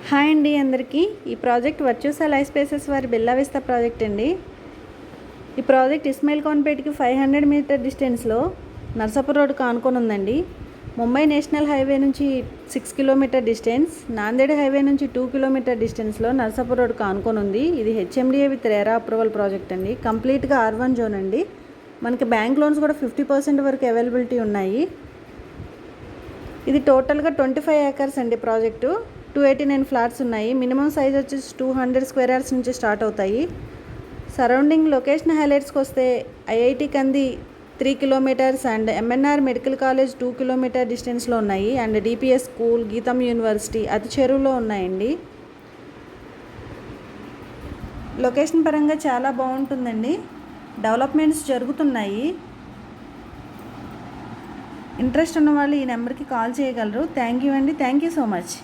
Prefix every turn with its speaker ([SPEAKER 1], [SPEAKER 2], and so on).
[SPEAKER 1] Hi అండి అందరికీ. ఈ ప్రాజెక్ట్ వర్చుసా లైఫ్ స్పేసెస్ వారి బెల్లా విస్తా ప్రాజెక్ట్ అండి. ఈ ప్రాజెక్ట్ ఇస్మాయిల్ ఖాన్పేట్కి 500 మీటర్ డిస్టెన్స్లో నర్సాపూర్ రోడ్డుకు ఆనుకొని ఉందండి. ముంబై నేషనల్ హైవే నుంచి 6 కిలోమీటర్ డిస్టెన్స్, నాందేడ్ హైవే నుంచి 2 కిలోమీటర్ డిస్టెన్స్లో నర్సాపూర్ రోడ్డుకు ఆనుకొని ఉంది. ఇది HMDA with RERA approval project అండి. కంప్లీట్గా R1 జోన్ అండి. మనకి బ్యాంక్ లోన్స్ కూడా 50% వరకు అవైలబిలిటీ ఉన్నాయి. ఇది టోటల్గా 25 ఏకర్స్ అండి. ప్రాజెక్టు 289 ఫ్లాట్స్ ఉన్నాయి. మినిమం సైజ్ వచ్చేసి 200 స్క్వేర్ యార్డ్స్ నుంచి స్టార్ట్ అవుతాయి. సరౌండింగ్ లొకేషన్ హైలైట్స్కి వస్తే IIT Kandi 3 kilometres and MNR medical college 2 kilometre డిస్టెన్స్లో ఉన్నాయి. And DPS school, GITAM university అతి చెరువులో ఉన్నాయండి. లొకేషన్ పరంగా చాలా బాగుంటుందండి. డెవలప్మెంట్స్ జరుగుతున్నాయి. ఇంట్రెస్ట్ ఉన్న వాళ్ళు ఈ నెంబర్కి కాల్ చేయగలరు. థ్యాంక్ యూ అండి. Thank you so much.